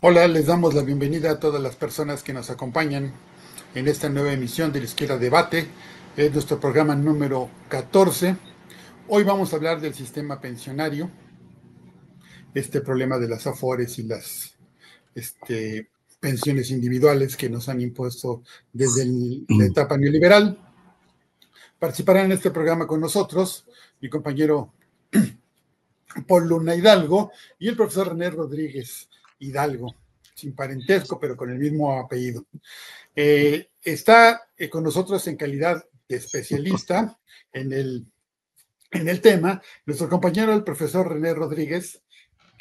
Hola, les damos la bienvenida a todas las personas que nos acompañan en esta nueva emisión de La Izquierda Debate. Es nuestro programa número 14. Hoy vamos a hablar del sistema pensionario, este problema de las AFORES y las pensiones individuales que nos han impuesto desde la etapa neoliberal. Participarán en este programa con nosotros mi compañero Paul Luna Hidalgo y el profesor René Rodríguez Hidalgo, sin parentesco, pero con el mismo apellido. Está con nosotros en calidad de especialista en el tema nuestro compañero, el profesor René Rodríguez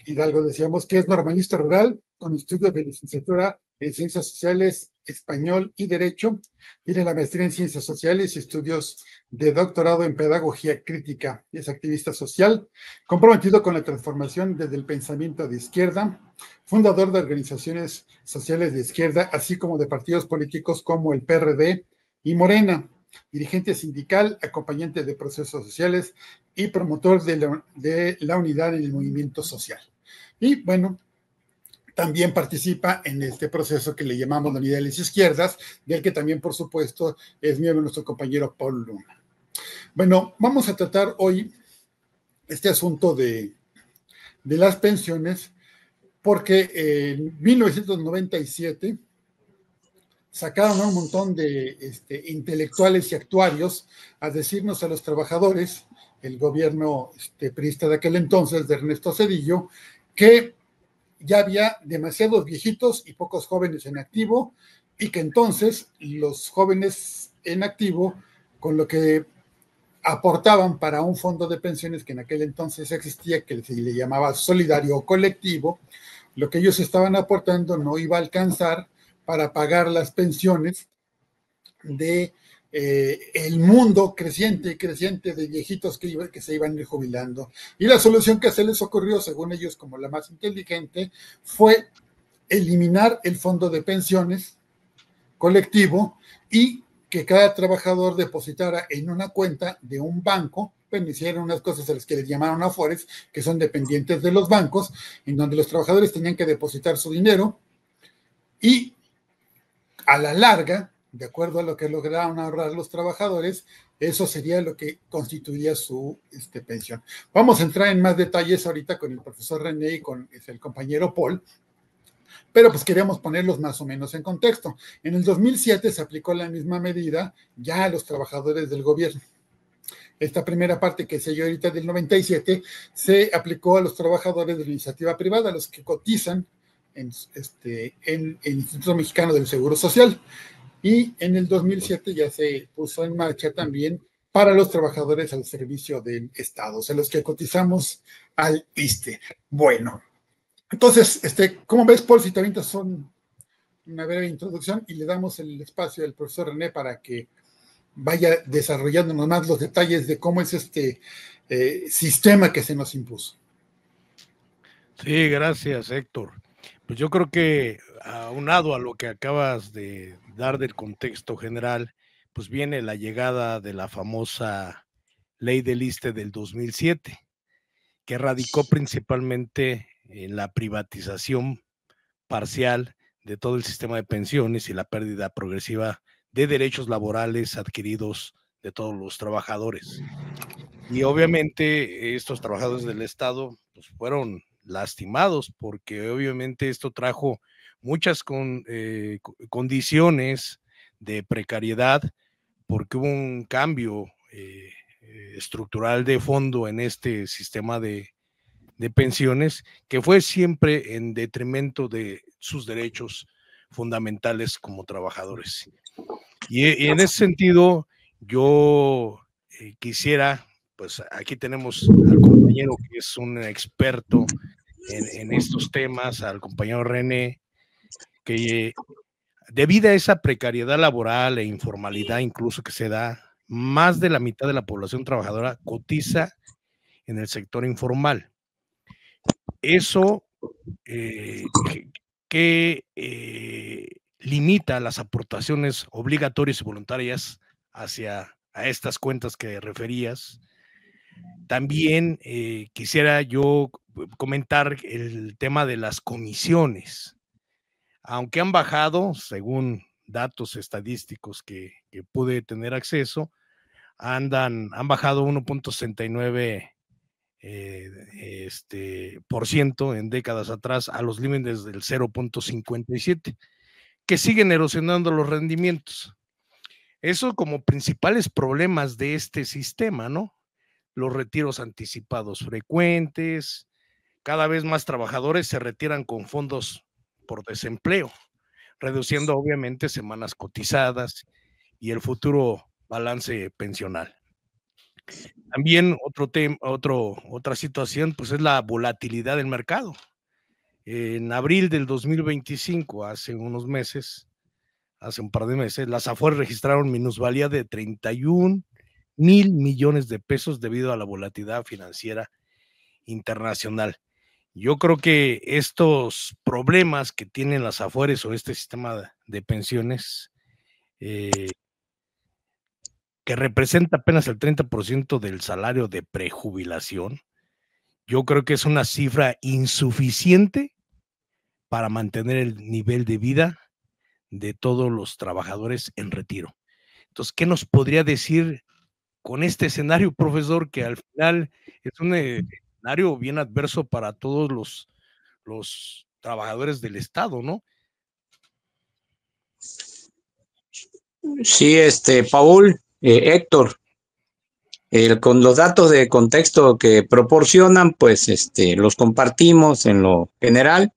Hidalgo, decíamos que es normalista rural con estudios de licenciatura en Ciencias Sociales, Español y Derecho. Tiene la maestría en Ciencias Sociales y estudios de doctorado en Pedagogía Crítica. Es activista social, comprometido con la transformación desde el pensamiento de izquierda, fundador de organizaciones sociales de izquierda, así como de partidos políticos como el PRD y Morena, dirigente sindical, acompañante de procesos sociales y promotor de la unidad en el movimiento social. Y bueno, también participa en este proceso que le llamamos la unidad de las izquierdas, del que también, por supuesto, es miembro nuestro compañero Paul Luna. Bueno, vamos a tratar hoy este asunto de las pensiones, porque en 1997 sacaron a un montón de intelectuales y actuarios a decirnos a los trabajadores, el gobierno priista de aquel entonces, de Ernesto Zedillo, que ya había demasiados viejitos y pocos jóvenes en activo, y que entonces los jóvenes en activo, con lo que aportaban para un fondo de pensiones que en aquel entonces existía, que se le llamaba solidario o colectivo, lo que ellos estaban aportando no iba a alcanzar para pagar las pensiones de el mundo creciente y creciente de viejitos que se iban a ir jubilando. Y la solución que se les ocurrió, según ellos como la más inteligente, fue eliminar el fondo de pensiones colectivo y que cada trabajador depositara en una cuenta de un banco. Bueno, hicieron unas cosas a las que les llamaron afores, que son dependientes de los bancos, en donde los trabajadores tenían que depositar su dinero y a la larga, de acuerdo a lo que lograron ahorrar los trabajadores, eso sería lo que constituiría su pensión. Vamos a entrar en más detalles ahorita con el profesor René y con el compañero Paul, pero pues queríamos ponerlos más o menos en contexto. En el 2007 se aplicó la misma medida ya a los trabajadores del gobierno. Esta primera parte que se dio ahorita del 97 se aplicó a los trabajadores de la iniciativa privada, a los que cotizan en el Instituto Mexicano del Seguro Social. Y en el 2007 ya se puso en marcha también para los trabajadores al servicio del Estado, o sea, los que cotizamos al ISSSTE. Bueno, entonces, ¿cómo ves, Paul? Si te avientas una breve introducción y le damos el espacio al profesor René para que vaya desarrollándonos más los detalles de cómo es este sistema que se nos impuso. Sí, gracias, Héctor. Pues yo creo que aunado a lo que acabas de dar del contexto general, pues viene la llegada de la famosa ley del ISSSTE del 2007, que radicó principalmente en la privatización parcial de todo el sistema de pensiones y la pérdida progresiva de derechos laborales adquiridos de todos los trabajadores. Y obviamente estos trabajadores del Estado pues, fueron lastimados porque obviamente esto trajo muchas condiciones de precariedad porque hubo un cambio estructural de fondo en este sistema de pensiones que fue siempre en detrimento de sus derechos fundamentales como trabajadores. Y en ese sentido, yo quisiera, pues aquí tenemos al compañero que es un experto en estos temas, al compañero René, que debido a esa precariedad laboral e informalidad incluso que se da, más de la mitad de la población trabajadora cotiza en el sector informal. Eso que limita las aportaciones obligatorias y voluntarias hacia a estas cuentas que referías. También quisiera yo comentar el tema de las comisiones. aunque han bajado, según datos estadísticos que pude tener acceso, han bajado 1.69% por ciento en décadas atrás a los límites del 0.57, que siguen erosionando los rendimientos. Eso como principales problemas de este sistema, ¿no? Los retiros anticipados frecuentes, cada vez más trabajadores se retiran con fondos por desempleo, reduciendo obviamente semanas cotizadas y el futuro balance pensional. También otra situación pues es la volatilidad del mercado. En abril del 2025, hace un par de meses, las Afores registraron minusvalía de 31,000 millones de pesos debido a la volatilidad financiera internacional. Yo creo que estos problemas que tienen las Afores o este sistema de pensiones, que representa apenas el 30% del salario de prejubilación, yo creo que es una cifra insuficiente para mantener el nivel de vida de todos los trabajadores en retiro. Entonces, ¿qué nos podría decir con este escenario, profesor, que al final es un escenario bien adverso para todos los trabajadores del Estado, ¿no? Sí, Paul, Héctor, con los datos de contexto que proporcionan, pues los compartimos en lo general.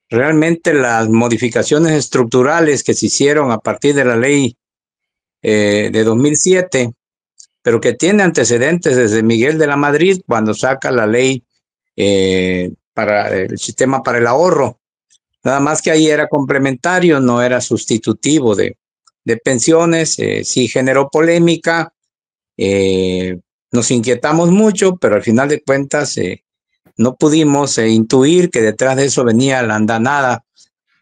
Realmente las modificaciones estructurales que se hicieron a partir de la ley de 2007, pero que tiene antecedentes desde Miguel de la Madrid, cuando saca la ley para el sistema para el ahorro. Nada más que ahí era complementario, no era sustitutivo de pensiones. Sí generó polémica, nos inquietamos mucho, pero al final de cuentas no pudimos intuir que detrás de eso venía la andanada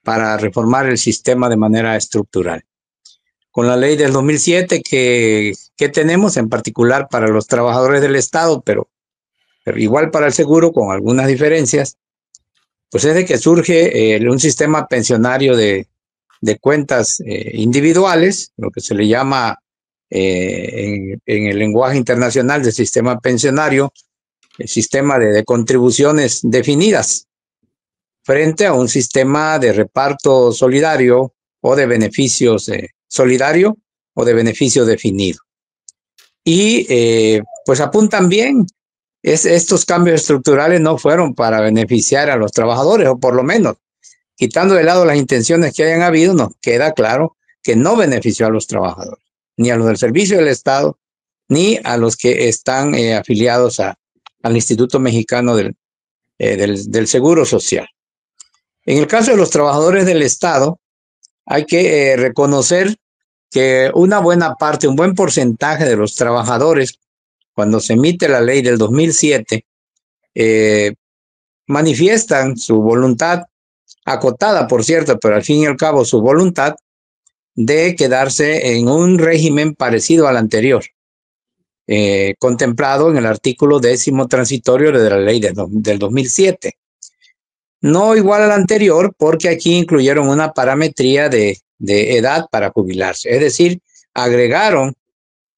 para reformar el sistema de manera estructural. Con la ley del 2007 que tenemos en particular para los trabajadores del Estado, pero igual para el seguro, con algunas diferencias, pues es de que surge un sistema pensionario de cuentas individuales, lo que se le llama en el lenguaje internacional del sistema pensionario, el sistema de contribuciones definidas, frente a un sistema de reparto solidario o de beneficios solidario o de beneficio definido. Y pues apuntan bien. Estos cambios estructurales no fueron para beneficiar a los trabajadores, o por lo menos, quitando de lado las intenciones que hayan habido, nos queda claro que no benefició a los trabajadores, ni a los del servicio del Estado, ni a los que están afiliados al Instituto Mexicano del Seguro Social. En el caso de los trabajadores del Estado, hay que reconocer que una buena parte, un buen porcentaje de los trabajadores, cuando se emite la ley del 2007, manifiestan su voluntad, acotada por cierto, pero al fin y al cabo su voluntad de quedarse en un régimen parecido al anterior, contemplado en el artículo 10º transitorio de la ley del 2007. No igual al anterior, porque aquí incluyeron una parametría de edad para jubilarse, es decir, agregaron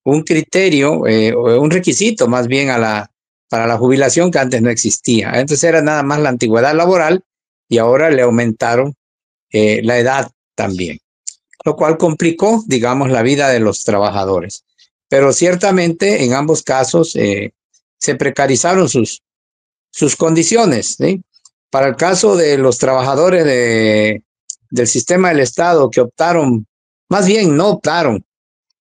un criterio, un requisito más bien para la jubilación que antes no existía. Antes era nada más la antigüedad laboral y ahora le aumentaron la edad también, lo cual complicó, digamos, la vida de los trabajadores. Pero ciertamente en ambos casos se precarizaron sus condiciones, ¿sí? Para el caso de los trabajadores del sistema del Estado que optaron, más bien no optaron,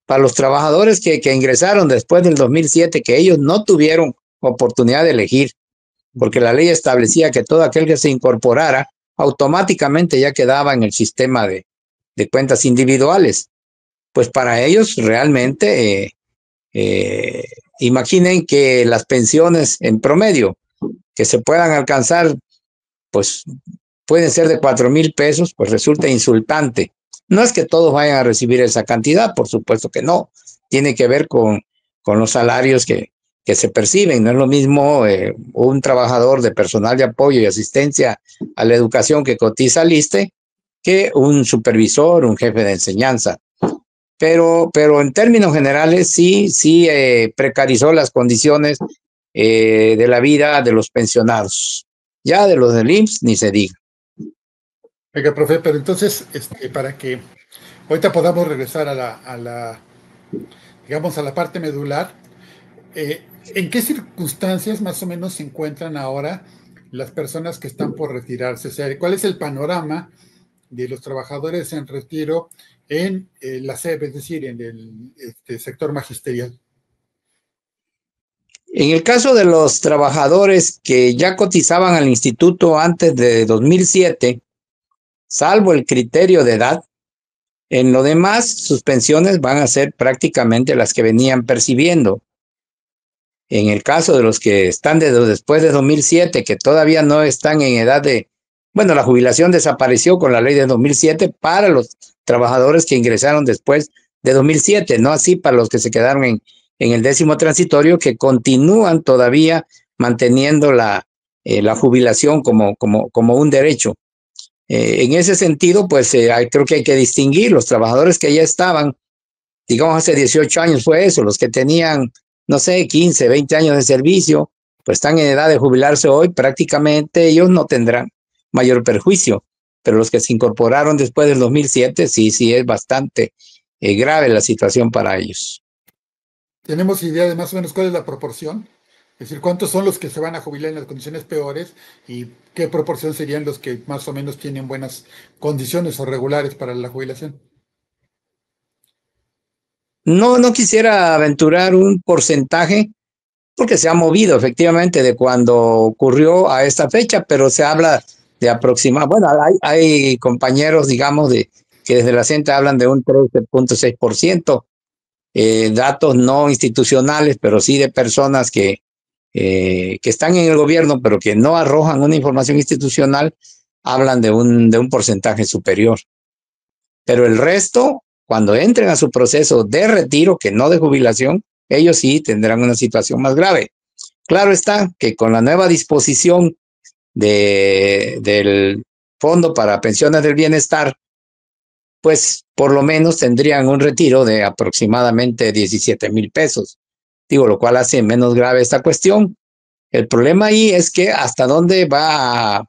para los trabajadores que ingresaron después del 2007, que ellos no tuvieron oportunidad de elegir, porque la ley establecía que todo aquel que se incorporara automáticamente ya quedaba en el sistema de cuentas individuales. Pues para ellos realmente, imaginen que las pensiones en promedio que se puedan alcanzar, pues pueden ser de 4,000 pesos, pues resulta insultante. No es que todos vayan a recibir esa cantidad, por supuesto que no. Tiene que ver con los salarios que se perciben. No es lo mismo un trabajador de personal de apoyo y asistencia a la educación que cotiza al ISSSTE que un supervisor, un jefe de enseñanza. Pero en términos generales sí precarizó las condiciones de la vida de los pensionados. Ya de los del IMSS ni se diga. Oiga, profe, pero entonces, para que ahorita podamos regresar digamos, a la parte medular, ¿en qué circunstancias más o menos se encuentran ahora las personas que están por retirarse? O sea, ¿cuál es el panorama de los trabajadores en retiro en la SEP, es decir, en el sector magisterial? En el caso de los trabajadores que ya cotizaban al instituto antes de 2007, salvo el criterio de edad, en lo demás sus pensiones van a ser prácticamente las que venían percibiendo. En el caso de los que están después de 2007, que todavía no están en edad de... Bueno, la jubilación desapareció con la ley de 2007 para los trabajadores que ingresaron después de 2007, no así para los que se quedaron en el 10º transitorio, que continúan todavía manteniendo la jubilación como un derecho. En ese sentido, pues creo que hay que distinguir los trabajadores que ya estaban, digamos hace 18 años fue eso, los que tenían, no sé, 15, 20 años de servicio, pues están en edad de jubilarse hoy, prácticamente ellos no tendrán mayor perjuicio, pero los que se incorporaron después del 2007, sí es bastante grave la situación para ellos. ¿Tenemos idea de más o menos cuál es la proporción? Es decir, ¿cuántos son los que se van a jubilar en las condiciones peores y qué proporción serían los que más o menos tienen buenas condiciones o regulares para la jubilación? No quisiera aventurar un porcentaje porque se ha movido efectivamente de cuando ocurrió a esta fecha, pero se habla de aproximar, bueno, hay compañeros, digamos, que desde la CENTE hablan de un 13.6%, datos no institucionales, pero sí de personas que están en el gobierno, pero que no arrojan una información institucional, hablan de un porcentaje superior. Pero el resto, cuando entren a su proceso de retiro, que no de jubilación, ellos sí tendrán una situación más grave. Claro está que con la nueva disposición del Fondo para Pensiones del Bienestar, pues por lo menos tendrían un retiro de aproximadamente 17,000 pesos. Digo, lo cual hace menos grave esta cuestión. El problema ahí es que hasta dónde va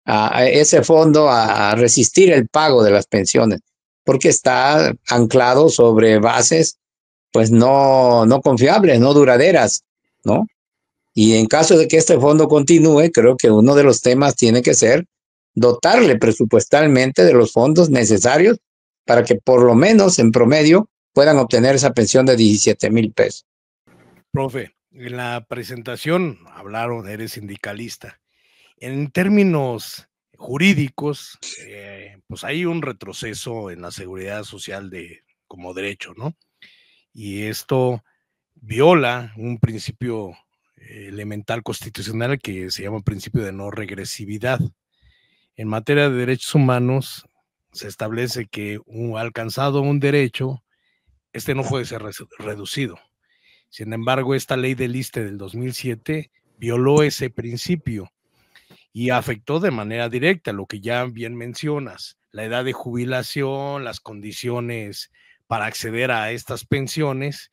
a ese fondo a resistir el pago de las pensiones, porque está anclado sobre bases pues no confiables, no duraderas, ¿no? Y en caso de que este fondo continúe, creo que uno de los temas tiene que ser dotarle presupuestalmente de los fondos necesarios para que por lo menos en promedio puedan obtener esa pensión de 17,000 pesos. Profe, en la presentación hablaron, eres sindicalista. En términos jurídicos, pues hay un retroceso en la seguridad social como derecho, ¿no? Y esto viola un principio elemental constitucional que se llama principio de no regresividad. En materia de derechos humanos se establece que alcanzado un derecho, este no puede ser reducido. Sin embargo, esta ley del ISSSTE del 2007 violó ese principio y afectó de manera directa lo que ya bien mencionas, la edad de jubilación, las condiciones para acceder a estas pensiones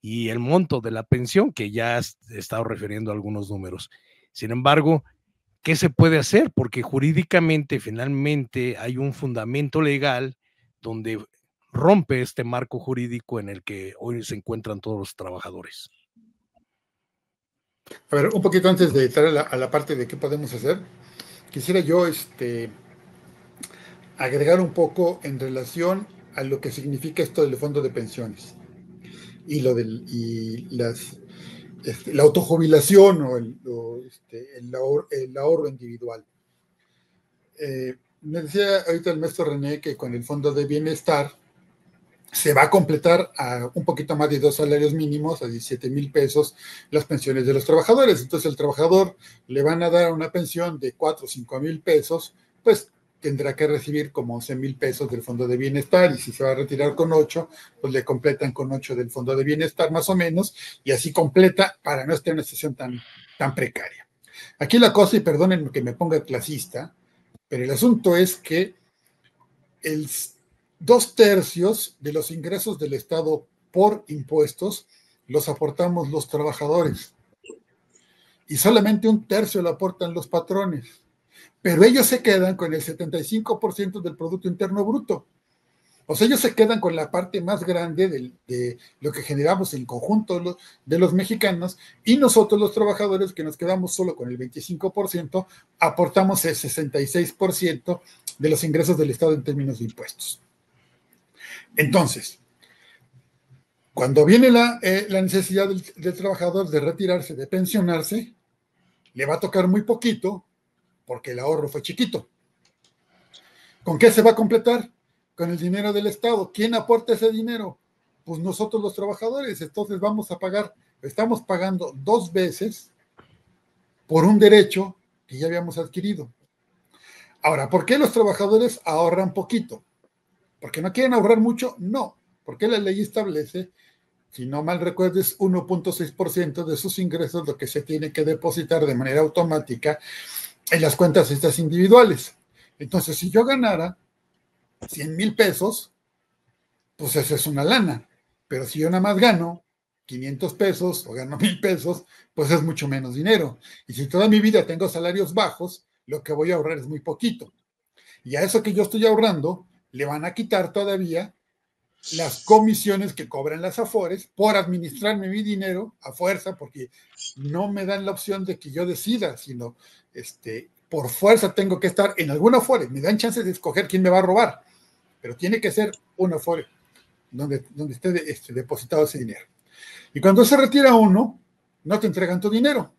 y el monto de la pensión, que ya he estado refiriendo a algunos números. Sin embargo, ¿qué se puede hacer? Porque jurídicamente, finalmente, hay un fundamento legal donde rompe este marco jurídico en el que hoy se encuentran todos los trabajadores. A ver, un poquito antes de entrar a la parte de qué podemos hacer, quisiera yo agregar un poco en relación a lo que significa esto del fondo de pensiones y la autojubilación o el ahorro individual. Me decía ahorita el maestro René que con el fondo de bienestar se va a completar a un poquito más de 2 salarios mínimos, a 17,000 pesos, las pensiones de los trabajadores. Entonces, el trabajador le van a dar una pensión de 4 o 5,000 pesos, pues tendrá que recibir como 11,000 pesos del fondo de bienestar, y si se va a retirar con 8, pues le completan con 8 del fondo de bienestar, más o menos, y así completa para no estar en una situación tan precaria. Aquí la cosa, y perdonen que me ponga clasista, pero el asunto es que el 2/3 de los ingresos del Estado por impuestos los aportamos los trabajadores y solamente 1/3 lo aportan los patrones, pero ellos se quedan con el 75% del Producto Interno Bruto. O sea, ellos se quedan con la parte más grande de lo que generamos en conjunto de los mexicanos, y nosotros los trabajadores, que nos quedamos solo con el 25%, aportamos el 66% de los ingresos del Estado en términos de impuestos. Entonces, cuando viene la necesidad del trabajador de retirarse, de pensionarse, le va a tocar muy poquito porque el ahorro fue chiquito. ¿Con qué se va a completar? Con el dinero del Estado. ¿Quién aporta ese dinero? Pues nosotros los trabajadores. Entonces estamos pagando 2 veces por un derecho que ya habíamos adquirido. Ahora, ¿por qué los trabajadores ahorran poquito? ¿Porque no quieren ahorrar mucho? No, porque la ley establece, si no mal recuerdo, es 1.6% de sus ingresos lo que se tiene que depositar de manera automática en las cuentas estas individuales. Entonces, si yo ganara 100,000 pesos, pues eso es una lana. Pero si yo nada más gano 500 pesos o gano 1,000 pesos, pues es mucho menos dinero. Y si toda mi vida tengo salarios bajos, lo que voy a ahorrar es muy poquito. Y a eso que yo estoy ahorrando, le van a quitar todavía las comisiones que cobran las Afores por administrarme mi dinero a fuerza, porque no me dan la opción de que yo decida, sino por fuerza tengo que estar en alguna Afore. Me dan chance de escoger quién me va a robar, pero tiene que ser una Afore donde esté depositado ese dinero. Y cuando se retira uno, no te entregan tu dinero.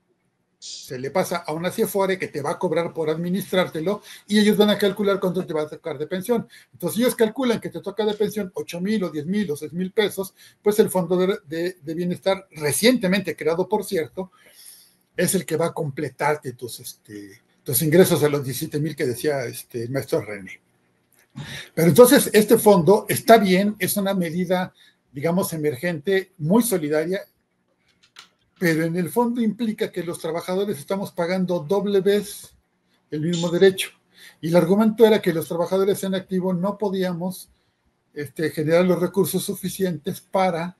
Se le pasa a una Afore que te va a cobrar por administrártelo, y ellos van a calcular cuánto te va a tocar de pensión. Entonces ellos calculan que te toca de pensión 8,000 o 10,000 o 6,000 pesos, pues el Fondo de Bienestar, recientemente creado por cierto, es el que va a completarte tus ingresos a los 17,000 que decía el maestro René. Pero entonces este fondo está bien, es una medida, digamos, emergente, muy solidaria, pero en el fondo implica que los trabajadores estamos pagando doble vez el mismo derecho. Y el argumento era que los trabajadores en activo no podíamos generar los recursos suficientes para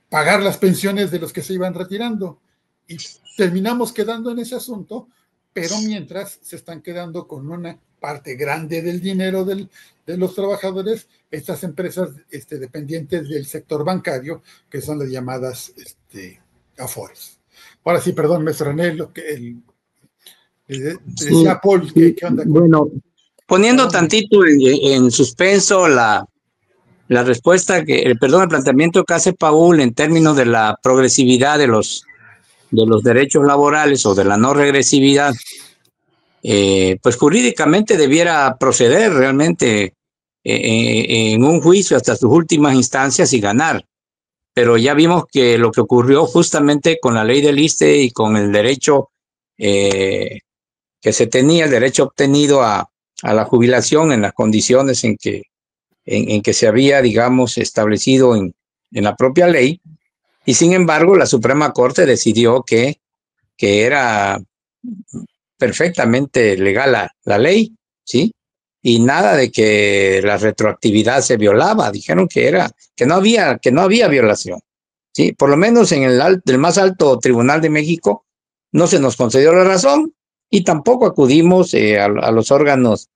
pagar las pensiones de los que se iban retirando. Y terminamos quedando en ese asunto, pero mientras se están quedando con una parte grande del dinero de los trabajadores estas empresas dependientes del sector bancario, que son las llamadas Afores. Ahora sí, perdón, me frené lo que decía Paul, ¿qué onda? Bueno, poniendo tantito en suspenso la respuesta, el planteamiento que hace Paul en términos de la progresividad de los derechos laborales o de la no regresividad, pues jurídicamente debiera proceder realmente en un juicio hasta sus últimas instancias y ganar. Pero ya vimos que lo que ocurrió justamente con la ley del ISSSTE y con el derecho que se tenía, el derecho obtenido a la jubilación en las condiciones en que se había, digamos, establecido en la propia ley, y sin embargo la Suprema Corte decidió que era perfectamente legal la ley, ¿sí? Y nada de que la retroactividad se violaba. Dijeron que no había violación, ¿sí? Por lo menos en el más alto tribunal de México no se nos concedió la razón, y tampoco acudimos a los órganos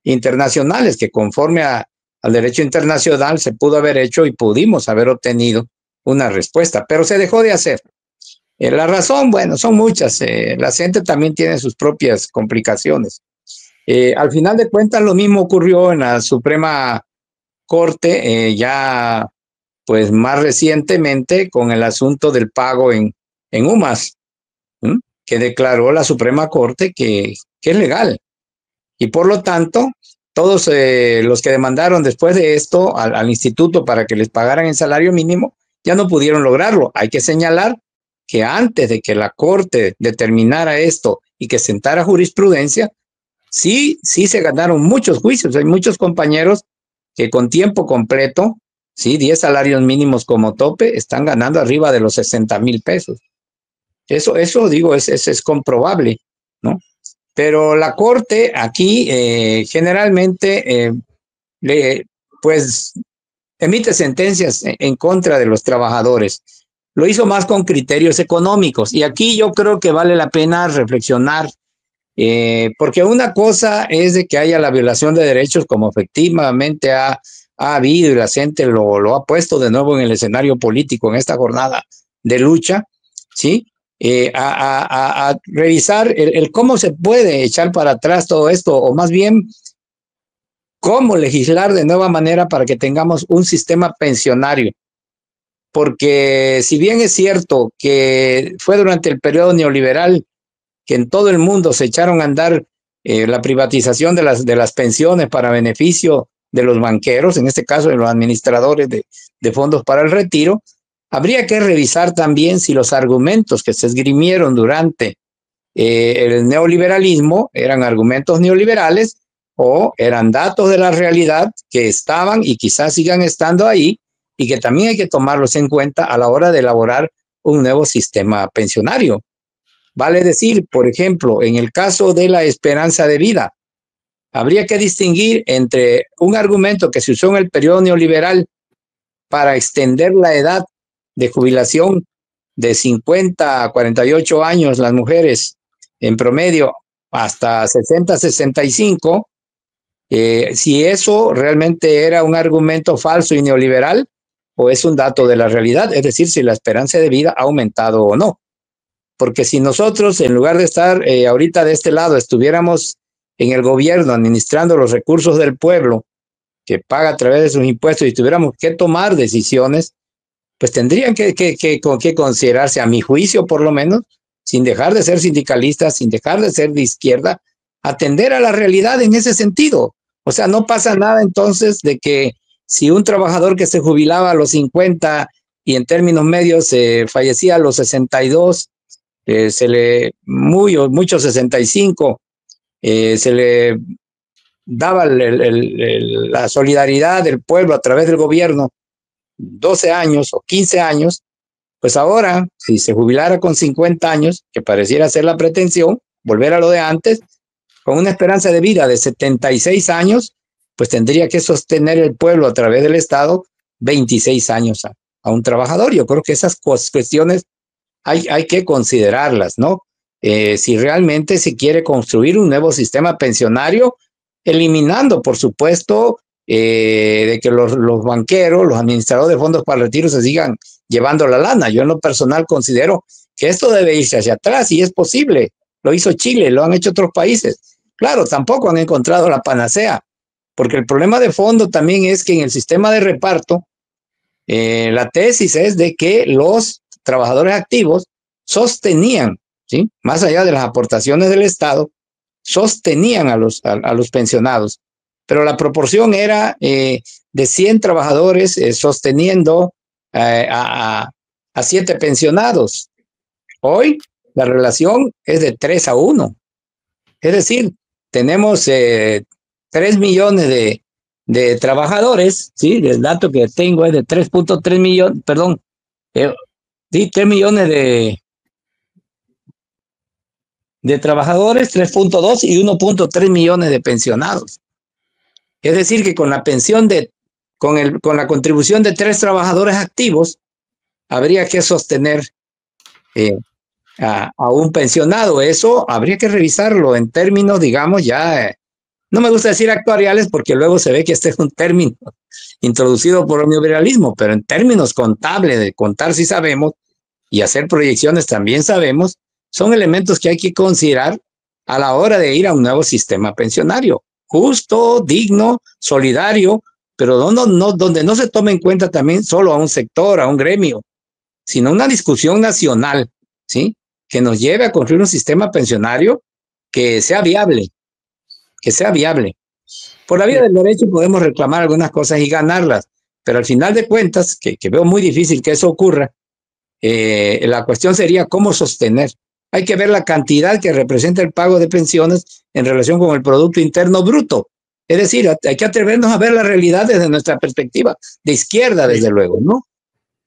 internacionales, que conforme al derecho internacional se pudo haber hecho y pudimos haber obtenido una respuesta, pero se dejó de hacer. La razón, bueno, son muchas. La gente también tiene sus propias complicaciones. Al final de cuentas, lo mismo ocurrió en la Suprema Corte, ya pues más recientemente, con el asunto del pago en UMAS, que declaró la Suprema Corte que es legal. Y por lo tanto, todos los que demandaron después de esto al instituto para que les pagaran el salario mínimo, ya no pudieron lograrlo. Hay que señalar que antes de que la Corte determinara esto y que sentara jurisprudencia, sí se ganaron muchos juicios. Hay muchos compañeros que con tiempo completo, sí, 10 salarios mínimos como tope, están ganando arriba de los 60,000 pesos. Eso digo, es comprobable, ¿no? Pero la Corte aquí generalmente pues emite sentencias en contra de los trabajadores. Lo hizo más con criterios económicos. Y aquí yo creo que vale la pena reflexionar, porque una cosa es de que haya la violación de derechos, como efectivamente ha habido, y la gente lo ha puesto de nuevo en el escenario político en esta jornada de lucha, ¿sí? A revisar el cómo se puede echar para atrás todo esto, o más bien cómo legislar de nueva manera para que tengamos un sistema pensionario. Porque si bien es cierto que fue durante el periodo neoliberal que en todo el mundo se echaron a andar la privatización de las pensiones para beneficio de los banqueros, en este caso de los administradores de fondos para el retiro, habría que revisar también si los argumentos que se esgrimieron durante el neoliberalismo eran argumentos neoliberales o eran datos de la realidad que estaban y quizás sigan estando ahí y que también hay que tomarlos en cuenta a la hora de elaborar un nuevo sistema pensionario. Vale decir, por ejemplo, en el caso de la esperanza de vida, habría que distinguir entre un argumento que se usó en el periodo neoliberal para extender la edad de jubilación de 50 a 48 años las mujeres en promedio hasta 60, 65, si eso realmente era un argumento falso y neoliberal o es un dato de la realidad, es decir, si la esperanza de vida ha aumentado o no. Porque si nosotros, en lugar de estar ahorita de este lado, estuviéramos en el gobierno administrando los recursos del pueblo que paga a través de sus impuestos y tuviéramos que tomar decisiones, pues tendrían que considerarse, a mi juicio por lo menos, sin dejar de ser sindicalistas, sin dejar de ser de izquierda, atender a la realidad en ese sentido. O sea, no pasa nada entonces de que si un trabajador que se jubilaba a los 50 y en términos medios fallecía a los 62, muchos 65, se le daba la solidaridad del pueblo a través del gobierno 12 años o 15 años, pues ahora, si se jubilara con 50 años, que pareciera ser la pretensión, volver a lo de antes, con una esperanza de vida de 76 años, pues tendría que sostener el pueblo a través del Estado 26 años a un trabajador. Yo creo que esas cuestiones hay que considerarlas, ¿no? Si realmente se quiere construir un nuevo sistema pensionario, eliminando, por supuesto, de que los banqueros, los administradores de fondos para el retiro se sigan llevando la lana. Yo en lo personal considero que esto debe irse hacia atrás y es posible. Lo hizo Chile, lo han hecho otros países. Claro, tampoco han encontrado la panacea, porque el problema de fondo también es que en el sistema de reparto, la tesis es de que los trabajadores activos sostenían, ¿sí? Más allá de las aportaciones del Estado, sostenían a los pensionados, pero la proporción era de 100 trabajadores sosteniendo a 7 pensionados. Hoy la relación es de 3-1. Es decir, tenemos 3 millones de trabajadores, ¿sí? El dato que tengo es de 3.3 millones, perdón, sí, 3 millones de trabajadores, 3.2 y 1.3 millones de pensionados. Es decir, que con la pensión con la contribución de 3 trabajadores activos, habría que sostener a un pensionado. Eso habría que revisarlo en términos, digamos, ya, no me gusta decir actuariales porque luego se ve que este es un término introducido por el neoliberalismo, pero en términos contables, de contar sí sabemos, y hacer proyecciones también sabemos, son elementos que hay que considerar a la hora de ir a un nuevo sistema pensionario, justo, digno, solidario, pero donde no se tome en cuenta también solo a un sector, a un gremio, sino una discusión nacional, ¿sí? Que nos lleve a construir un sistema pensionario que sea viable, que sea viable. Por la vía del derecho podemos reclamar algunas cosas y ganarlas, pero al final de cuentas, que veo muy difícil que eso ocurra, la cuestión sería cómo sostener. Hay que ver la cantidad que representa el pago de pensiones en relación con el Producto Interno Bruto. Es decir, hay que atrevernos a ver la realidad desde nuestra perspectiva, de izquierda, desde luego, ¿no?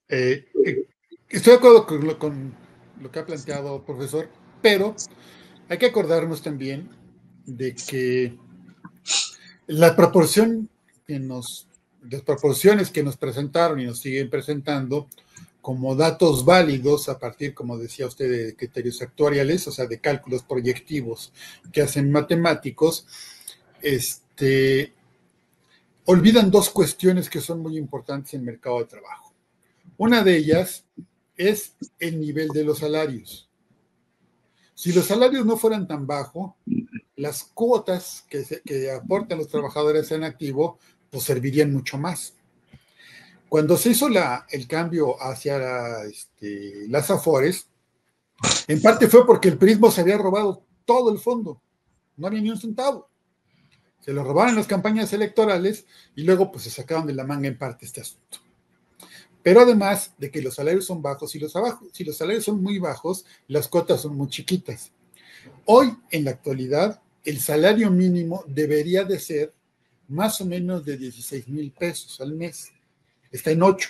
Estoy de acuerdo con lo que ha planteado, profesor, pero hay que acordarnos también de que la proporción las proporciones que nos presentaron y nos siguen presentando como datos válidos a partir, como decía usted, de criterios actuariales, o sea, de cálculos proyectivos que hacen matemáticos, olvidan dos cuestiones que son muy importantes en el mercado de trabajo. Una de ellas es el nivel de los salarios. Si los salarios no fueran tan bajos, las cuotas que aportan los trabajadores en activo, pues servirían mucho más. Cuando se hizo el cambio hacia las Afores, en parte fue porque el PRIismo se había robado todo el fondo, no había ni un centavo. Se lo robaron en las campañas electorales y luego pues se sacaron de la manga en parte este asunto. Pero además de que los salarios son bajos, si los salarios son muy bajos, las cuotas son muy chiquitas. Hoy, en la actualidad, el salario mínimo debería de ser más o menos de 16,000 pesos al mes. Está en 8.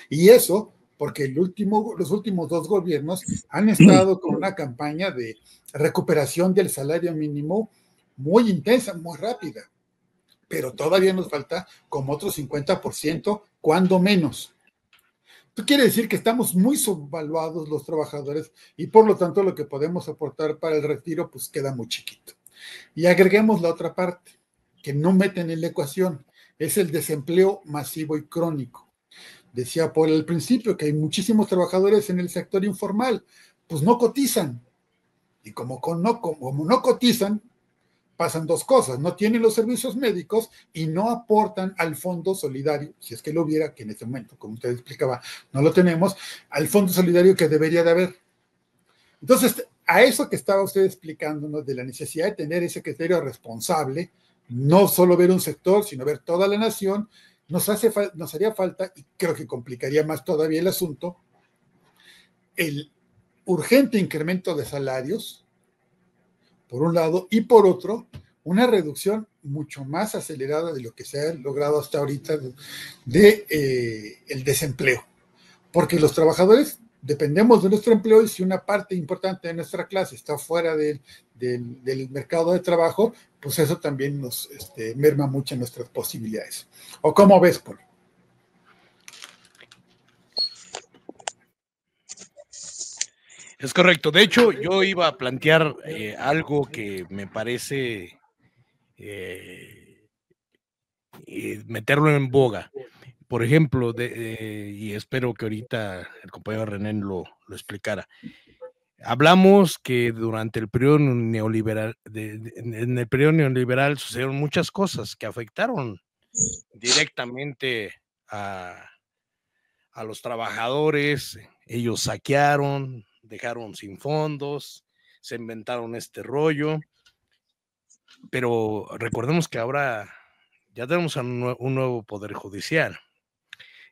Y eso porque los últimos 2 gobiernos han estado con una campaña de recuperación del salario mínimo muy intensa, muy rápida. Pero todavía nos falta como otro 50%, cuando menos. Esto quiere decir que estamos muy subvaluados los trabajadores y por lo tanto lo que podemos aportar para el retiro pues queda muy chiquito. Y agreguemos la otra parte que no meten en la ecuación, es el desempleo masivo y crónico. Decía Paul al principio que hay muchísimos trabajadores en el sector informal, pues no cotizan. Y como no cotizan, pasan dos cosas: no tienen los servicios médicos y no aportan al fondo solidario, si es que lo hubiera, que en este momento, como usted explicaba, no lo tenemos, al fondo solidario que debería de haber. Entonces, a eso que estaba usted explicándonos de la necesidad de tener ese criterio responsable, no solo ver un sector, sino ver toda la nación, nos haría falta, y creo que complicaría más todavía el asunto, el urgente incremento de salarios, por un lado, y por otro, una reducción mucho más acelerada de lo que se ha logrado hasta ahorita el desempleo. Porque los trabajadores dependemos de nuestro empleo y si una parte importante de nuestra clase está fuera del mercado de trabajo, pues eso también nos merma mucho nuestras posibilidades. ¿O cómo ves, Paul? Es correcto. De hecho, yo iba a plantear algo que me parece meterlo en boga. Por ejemplo, y espero que ahorita el compañero René lo explicara. Hablamos que durante el periodo neoliberal, en el periodo neoliberal sucedieron muchas cosas que afectaron directamente a los trabajadores. Ellos saquearon, dejaron sin fondos, se inventaron este rollo, pero recordemos que ahora ya tenemos un nuevo poder judicial.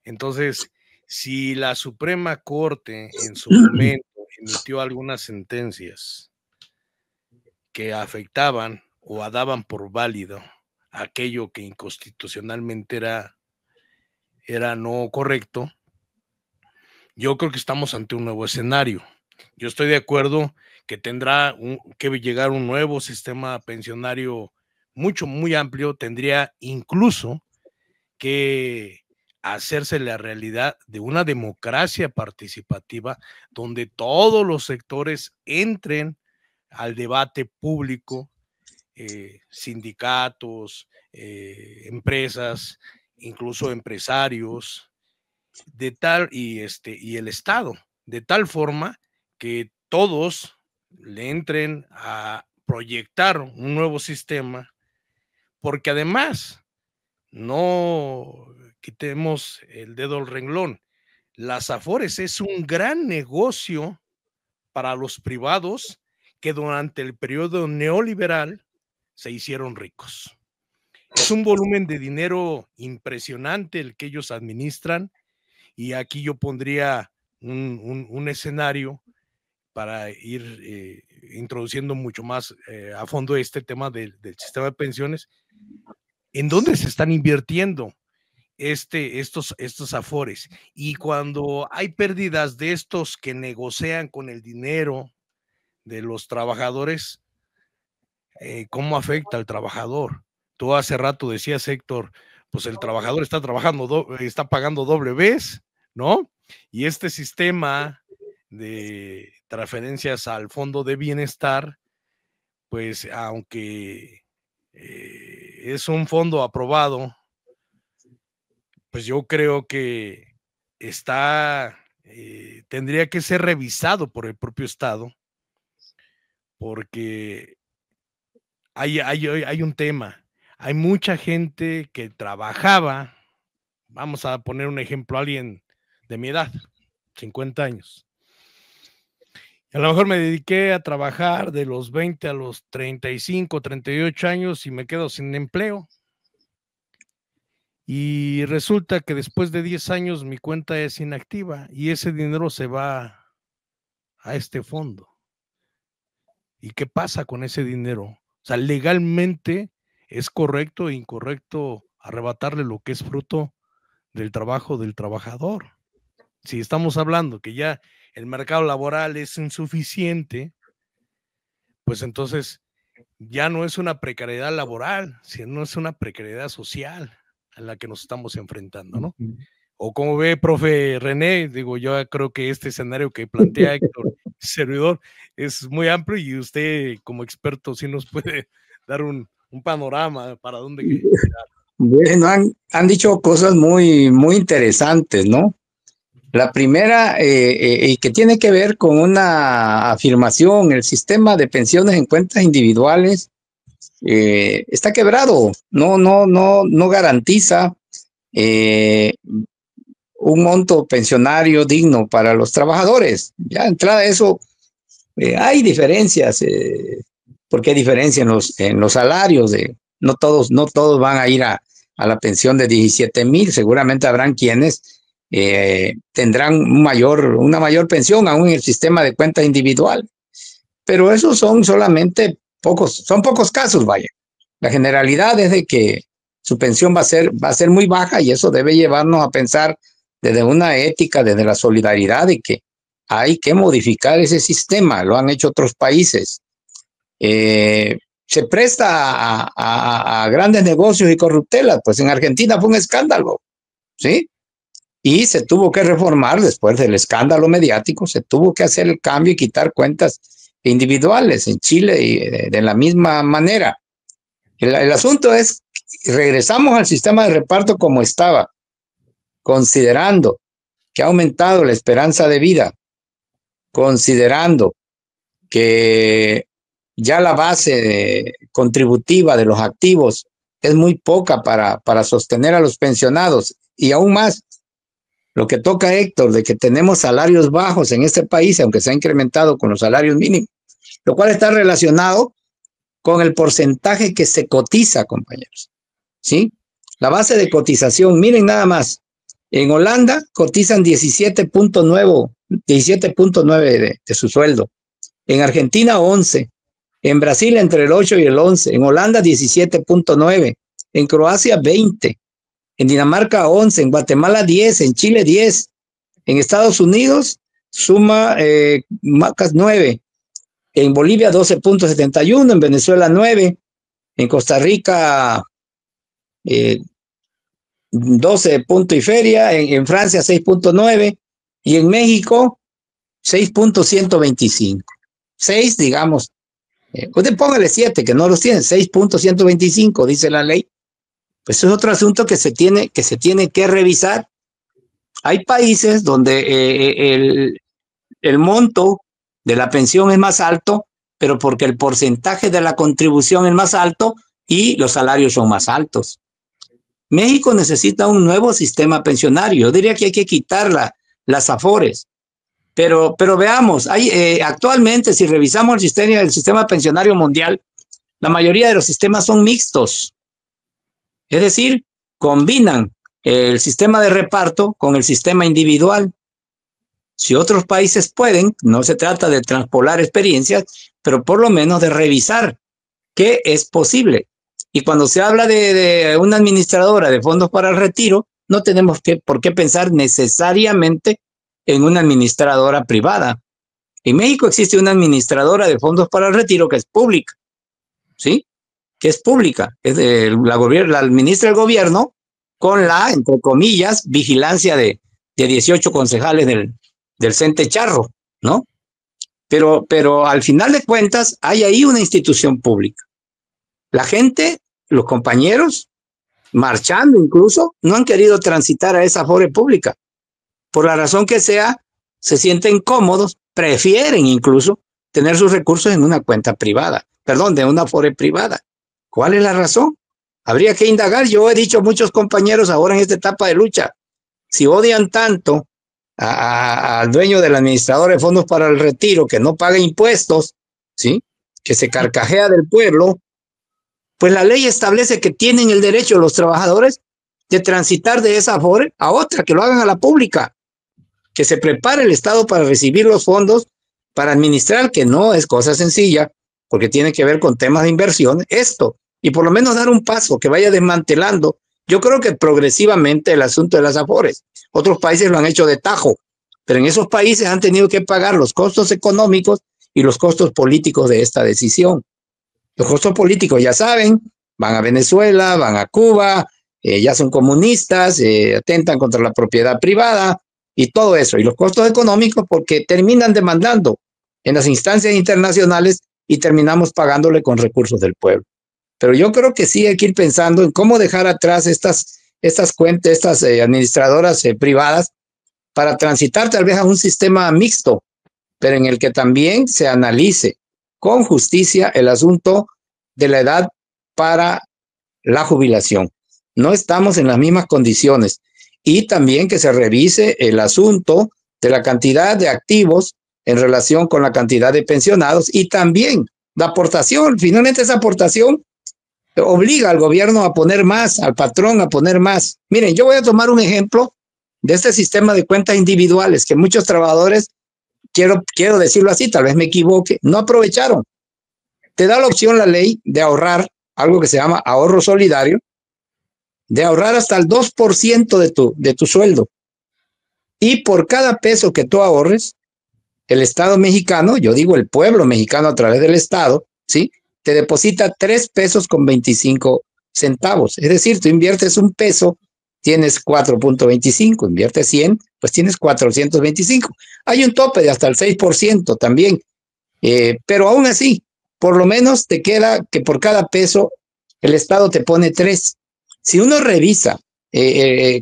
Entonces, si la Suprema Corte en su momento emitió algunas sentencias que afectaban o daban por válido aquello que inconstitucionalmente era no correcto, yo creo que estamos ante un nuevo escenario. Yo estoy de acuerdo que tendrá que llegar un nuevo sistema pensionario muy amplio, tendría incluso que hacerse la realidad de una democracia participativa donde todos los sectores entren al debate público, sindicatos, empresas, incluso empresarios, y el Estado, de tal forma que todos le entren a proyectar un nuevo sistema, porque además no quitemos el dedo al renglón. Las Afores es un gran negocio para los privados que durante el periodo neoliberal se hicieron ricos. Es un volumen de dinero impresionante el que ellos administran, y aquí yo pondría un escenario para ir introduciendo mucho más a fondo este tema del sistema de pensiones. ¿En dónde se están invirtiendo estos Afores? Y cuando hay pérdidas de estos que negocian con el dinero de los trabajadores, cómo afecta al trabajador. Tú hace rato decías, Héctor, pues el trabajador está está pagando doble vez, ¿no? Y este sistema de transferencias al fondo de bienestar, pues aunque es un fondo aprobado, pues yo creo que tendría que ser revisado por el propio Estado, porque hay un tema. Hay mucha gente que trabajaba, vamos a poner un ejemplo, alguien de mi edad, 50 años. A lo mejor me dediqué a trabajar de los 20 a los 35, 38 años y me quedo sin empleo. Y resulta que después de 10 años mi cuenta es inactiva y ese dinero se va a este fondo. ¿Y qué pasa con ese dinero? O sea, legalmente es correcto e incorrecto arrebatarle lo que es fruto del trabajo del trabajador. Si estamos hablando que ya el mercado laboral es insuficiente, pues entonces ya no es una precariedad laboral, sino es una precariedad social a la que nos estamos enfrentando, ¿no? O como ve, profe René, digo, yo creo que este escenario que plantea Héctor, servidor, es muy amplio y usted como experto sí nos puede dar un panorama para dónde. Bueno, han dicho cosas muy, muy interesantes, ¿no? La primera, y que tiene que ver con una afirmación, el sistema de pensiones en cuentas individuales está quebrado, no garantiza un monto pensionario digno para los trabajadores. Ya de entrada eso, hay diferencias, porque hay diferencia en los salarios, no todos van a ir a la pensión de 17,000, seguramente habrán quienes tendrán una mayor pensión aún en el sistema de cuenta individual, pero esos son solamente pocos casos, vaya. La generalidad es de que su pensión va a ser muy baja y eso debe llevarnos a pensar desde una ética, desde la solidaridad, de que hay que modificar ese sistema. Lo han hecho otros países. Se presta a grandes negocios y corruptelas. Pues en Argentina fue un escándalo, ¿sí? Y se tuvo que reformar después del escándalo mediático, se tuvo que hacer el cambio y quitar cuentas individuales. En Chile y de la misma manera. El asunto es, regresamos al sistema de reparto como estaba, considerando que ha aumentado la esperanza de vida, considerando que ya la base contributiva de los activos es muy poca para sostener a los pensionados, y aún más lo que toca Héctor, de que tenemos salarios bajos en este país, aunque se ha incrementado con los salarios mínimos, lo cual está relacionado con el porcentaje que se cotiza, compañeros, ¿sí? La base de cotización, miren nada más, en Holanda cotizan 17.9 de su sueldo, en Argentina 11, en Brasil entre el 8 y el 11, en Holanda 17.9, en Croacia 20, en Dinamarca 11, en Guatemala 10, en Chile 10, en Estados Unidos suma 9, en Bolivia 12.71, en Venezuela 9, en Costa Rica 12 punto y feria, en Francia 6.9 y en México 6.125. 6, digamos. Usted póngale 7, que no los tiene, 6.125, dice la ley. Pues eso es otro asunto que se tiene que revisar. Hay países donde el monto de la pensión es más alto, pero porque el porcentaje de la contribución es más alto y los salarios son más altos. México necesita un nuevo sistema pensionario. Yo diría que hay que quitar las afores. Pero veamos, actualmente si revisamos el sistema pensionario mundial, la mayoría de los sistemas son mixtos. Es decir, combinan el sistema de reparto con el sistema individual. Si otros países pueden, no se trata de transpolar experiencias, pero por lo menos de revisar qué es posible. Y cuando se habla de una administradora de fondos para el retiro, no tenemos por qué pensar necesariamente en una administradora privada. En México existe una administradora de fondos para el retiro que es pública. ¿sí? Que es pública, es de la administra el gobierno con la, entre comillas, vigilancia de 18 concejales del CENTE Charro, ¿no? Pero al final de cuentas hay ahí una institución pública. La gente, los compañeros, marchando incluso, no han querido transitar a esa afore pública. Por la razón que sea, se sienten cómodos, prefieren incluso tener sus recursos en una cuenta privada, perdón, de una afore privada. ¿Cuál es la razón? Habría que indagar. Yo he dicho a muchos compañeros ahora en esta etapa de lucha, si odian tanto al dueño del administrador de fondos para el retiro, que no paga impuestos, ¿sí? Que se carcajea del pueblo, pues la ley establece que tienen el derecho los trabajadores de transitar de esa afore a otra, que lo hagan a la pública, que se prepare el Estado para recibir los fondos, para administrar, que no es cosa sencilla, porque tiene que ver con temas de inversión, esto, y por lo menos dar un paso que vaya desmantelando. Yo creo que progresivamente el asunto de las afores. Otros países lo han hecho de tajo, pero en esos países han tenido que pagar los costos económicos y los costos políticos de esta decisión. Los costos políticos, ya saben, van a Venezuela, van a Cuba, ya son comunistas, atentan contra la propiedad privada y todo eso. Y los costos económicos porque terminan demandando en las instancias internacionales y terminamos pagándole con recursos del pueblo. Pero yo creo que sí hay que ir pensando en cómo dejar atrás estas cuentas, estas administradoras privadas para transitar tal vez a un sistema mixto, pero en el que también se analice con justicia el asunto de la edad para la jubilación. No estamos en las mismas condiciones. Y también que se revise el asunto de la cantidad de activos en relación con la cantidad de pensionados y también la aportación. Finalmente esa aportación obliga al gobierno a poner más, al patrón a poner más. Miren, yo voy a tomar un ejemplo de este sistema de cuentas individuales que muchos trabajadores, quiero decirlo así, tal vez me equivoque, no aprovecharon. Te da la opción la ley de ahorrar algo que se llama ahorro solidario, de ahorrar hasta el 2% de tu sueldo. Y por cada peso que tú ahorres, el Estado mexicano, yo digo el pueblo mexicano a través del Estado, ¿sí?, te deposita 3 pesos con 25 centavos. Es decir, tú inviertes un peso, tienes 4.25, inviertes 100, pues tienes 425. Hay un tope de hasta el 6% también, pero aún así, por lo menos te queda que por cada peso el Estado te pone 3. Si uno revisa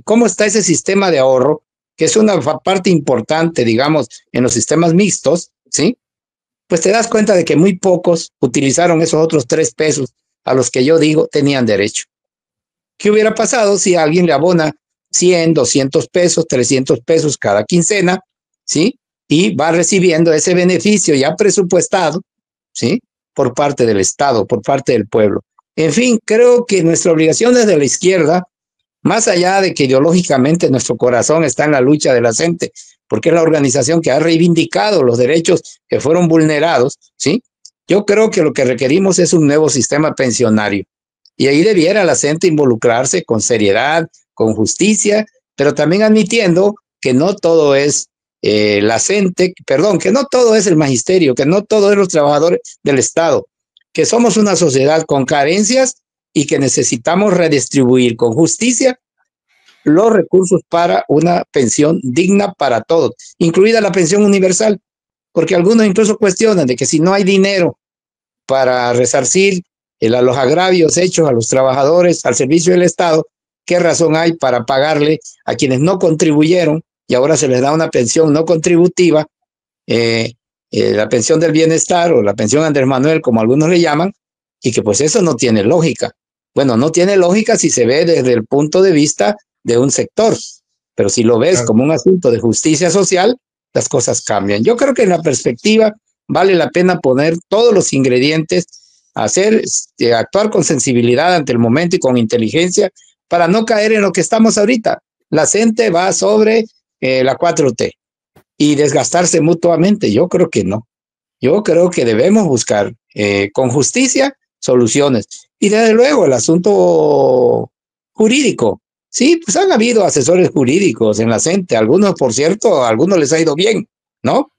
cómo está ese sistema de ahorro, que es una parte importante, digamos, en los sistemas mixtos, ¿sí?, pues te das cuenta de que muy pocos utilizaron esos otros 3 pesos a los que yo digo tenían derecho. ¿Qué hubiera pasado si alguien le abona 100, 200 pesos, 300 pesos cada quincena, ¿sí?, y va recibiendo ese beneficio ya presupuestado, ¿sí?, por parte del Estado, por parte del pueblo? En fin, creo que nuestra obligación desde la izquierda, más allá de que ideológicamente nuestro corazón está en la lucha de la gente, porque es la organización que ha reivindicado los derechos que fueron vulnerados, ¿sí?, yo creo que lo que requerimos es un nuevo sistema pensionario. Y ahí debiera la gente involucrarse con seriedad, con justicia, pero también admitiendo que no todo es la gente, perdón, que no todo es el magisterio, que no todos los trabajadores del Estado, que somos una sociedad con carencias y que necesitamos redistribuir con justicia los recursos para una pensión digna para todos, incluida la pensión universal, porque algunos incluso cuestionan de que si no hay dinero para resarcir los agravios hechos a los trabajadores al servicio del Estado, ¿qué razón hay para pagarle a quienes no contribuyeron y ahora se les da una pensión no contributiva, la pensión del bienestar o la pensión Andrés Manuel, como algunos le llaman, y que pues eso no tiene lógica? Bueno, no tiene lógica si se ve desde el punto de vista de un sector, pero si lo ves como un asunto de justicia social, las cosas cambian. Yo creo que en la perspectiva vale la pena poner todos los ingredientes, actuar con sensibilidad ante el momento y con inteligencia para no caer en lo que estamos ahorita. La gente va sobre la 4T y desgastarse mutuamente. Yo creo que no. Yo creo que debemos buscar con justicia soluciones. Y desde luego el asunto jurídico. Sí, pues han habido asesores jurídicos en la CENTE, algunos, por cierto, a algunos les ha ido bien, ¿no?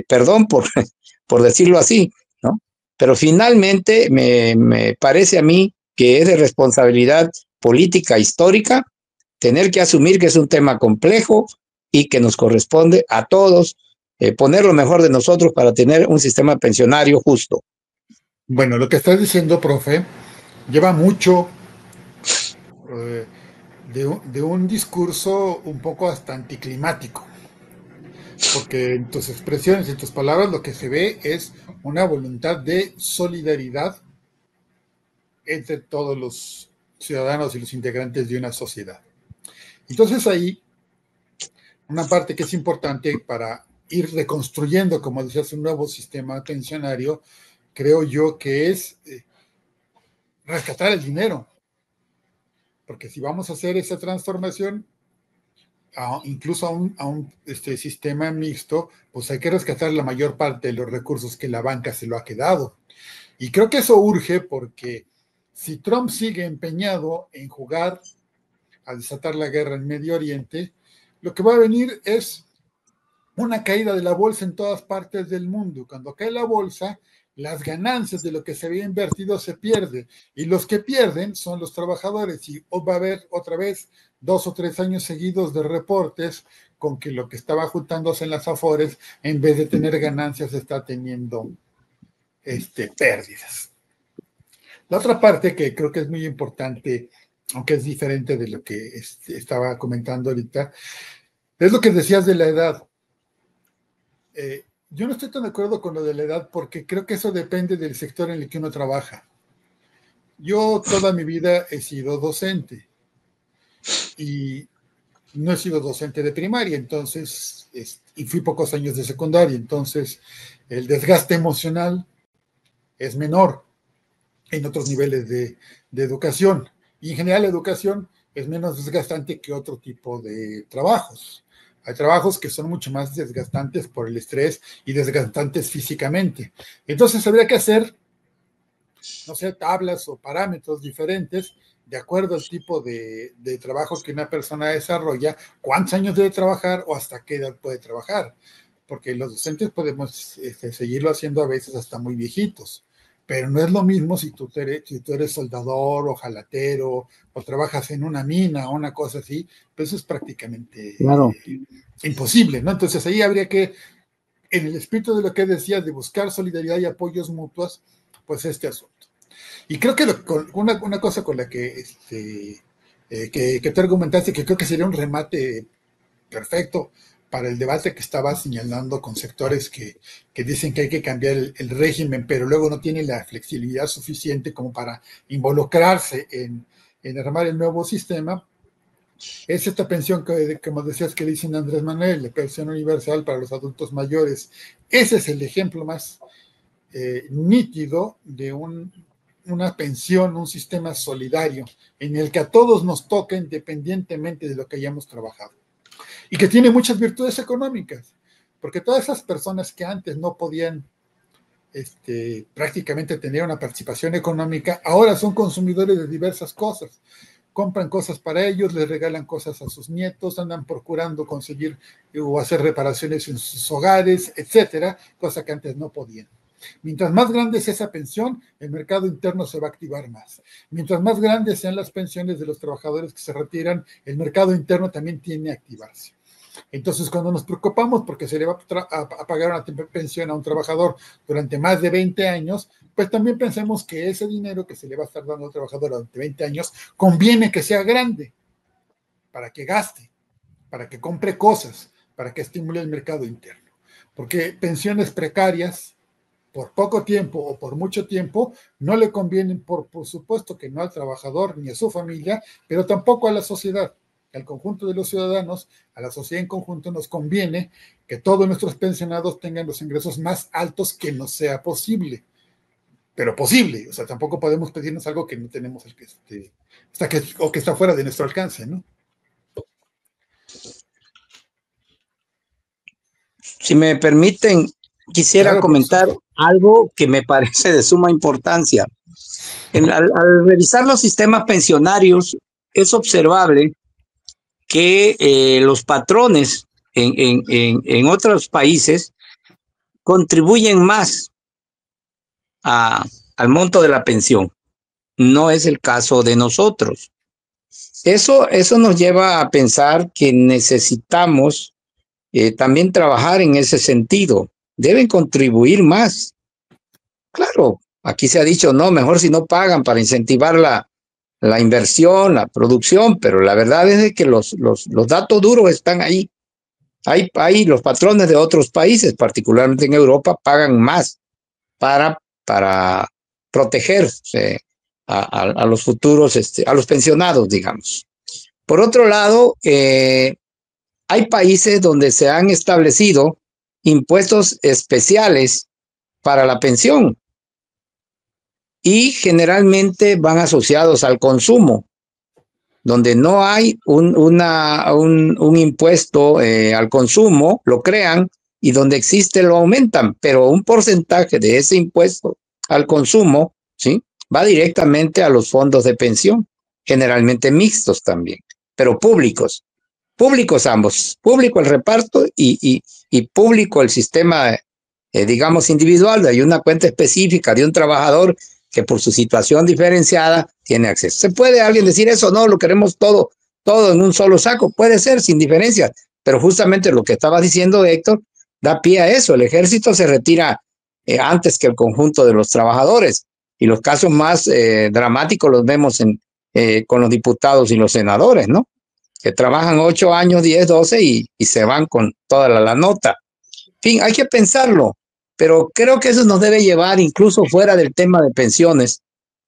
Perdón por decirlo así, ¿no? pero finalmente me parece a mí que es de responsabilidad política histórica tener que asumir que es un tema complejo y que nos corresponde a todos poner lo mejor de nosotros para tener un sistema pensionario justo. Bueno, lo que estás diciendo, profe, lleva mucho de un discurso un poco hasta anticlimático, porque en tus expresiones, en tus palabras, lo que se ve es una voluntad de solidaridad entre todos los ciudadanos y los integrantes de una sociedad. Entonces ahí, una parte que es importante para ir reconstruyendo, como decías, un nuevo sistema pensionario, creo yo que es rescatar el dinero. Porque si vamos a hacer esa transformación, incluso a un sistema mixto, pues hay que rescatar la mayor parte de los recursos que la banca se lo ha quedado. Y creo que eso urge porque si Trump sigue empeñado en jugar a desatar la guerra en Medio Oriente, lo que va a venir es una caída de la bolsa en todas partes del mundo. Cuando cae la bolsa, las ganancias de lo que se había invertido se pierden, y los que pierden son los trabajadores, y va a haber otra vez 2 o 3 años seguidos de reportes con que lo que estaba juntándose en las Afores, en vez de tener ganancias, está teniendo pérdidas. La otra parte que creo que es muy importante, aunque es diferente de lo que estaba comentando ahorita, es lo que decías de la edad. Yo no estoy tan de acuerdo con lo de la edad porque creo que eso depende del sector en el que uno trabaja. Yo toda mi vida he sido docente y no he sido docente de primaria, entonces, y fui pocos años de secundaria, entonces el desgaste emocional es menor en otros niveles de educación. Y en general la educación es menos desgastante que otro tipo de trabajos. Hay trabajos que son mucho más desgastantes por el estrés y desgastantes físicamente. Entonces habría que hacer, no sé, tablas o parámetros diferentes de acuerdo al tipo de trabajo que una persona desarrolla, cuántos años debe trabajar o hasta qué edad puede trabajar. Porque los docentes podemos seguirlo haciendo a veces hasta muy viejitos. Pero no es lo mismo si tú eres soldador o jalatero o trabajas en una mina o una cosa así, pues eso es prácticamente imposible, ¿no? Entonces ahí habría que, en el espíritu de lo que decías, de buscar solidaridad y apoyos mutuos, pues este asunto. Y creo que una cosa con la que tú argumentaste, que creo que sería un remate perfecto para el debate que estaba señalando con sectores que dicen que hay que cambiar el régimen, pero luego no tienen la flexibilidad suficiente como para involucrarse en armar el nuevo sistema, es esta pensión que, como decías, que dicen Andrés Manuel, la pensión universal para los adultos mayores. Ese es el ejemplo más nítido de una pensión, un sistema solidario, en el que a todos nos toca independientemente de lo que hayamos trabajado. Y que tiene muchas virtudes económicas, porque todas esas personas que antes no podían prácticamente tener una participación económica, ahora son consumidores de diversas cosas. Compran cosas para ellos, les regalan cosas a sus nietos, andan procurando conseguir o hacer reparaciones en sus hogares, etcétera, cosa que antes no podían. Mientras más grande sea esa pensión, el mercado interno se va a activar más. Mientras más grandes sean las pensiones de los trabajadores que se retiran, el mercado interno también tiende a activarse. Entonces, cuando nos preocupamos porque se le va a pagar una pensión a un trabajador durante más de 20 años, pues también pensemos que ese dinero que se le va a estar dando al trabajador durante 20 años, conviene que sea grande para que gaste, para que compre cosas, para que estimule el mercado interno. Porque pensiones precarias, por poco tiempo o por mucho tiempo, no le convienen, por supuesto que no al trabajador ni a su familia, pero tampoco a la sociedad. Al conjunto de los ciudadanos, a la sociedad en conjunto, nos conviene que todos nuestros pensionados tengan los ingresos más altos que nos sea posible. Pero posible, o sea, tampoco podemos pedirnos algo que no tenemos o que está fuera de nuestro alcance, ¿no? Si me permiten, quisiera comentar algo que me parece de suma importancia. Al revisar los sistemas pensionarios, es observable que los patrones en otros países contribuyen más al monto de la pensión. No es el caso de nosotros. Eso nos lleva a pensar que necesitamos también trabajar en ese sentido. Deben contribuir más. Claro, aquí se ha dicho, no, mejor si no pagan para incentivar la inversión, la producción, pero la verdad es de que los datos duros están ahí. Hay los patrones de otros países, particularmente en Europa, pagan más para proteger a los futuros, a los pensionados, digamos. Por otro lado, hay países donde se han establecido impuestos especiales para la pensión y generalmente van asociados al consumo, donde no hay un impuesto al consumo, lo crean, y donde existe lo aumentan, pero un porcentaje de ese impuesto al consumo, ¿sí?, va directamente a los fondos de pensión, generalmente mixtos también, pero públicos ambos, público el reparto y público el sistema, digamos, individual. Hay una cuenta específica de un trabajador que por su situación diferenciada tiene acceso. ¿Se puede alguien decir eso? No, lo queremos todo en un solo saco. Puede ser, sin diferencia, pero justamente lo que estaba diciendo Héctor da pie a eso. El ejército se retira antes que el conjunto de los trabajadores, y los casos más dramáticos los vemos con los diputados y los senadores, ¿no?, que trabajan 8 años, 10, 12 y se van con toda la nota. En fin, hay que pensarlo, pero creo que eso nos debe llevar incluso fuera del tema de pensiones,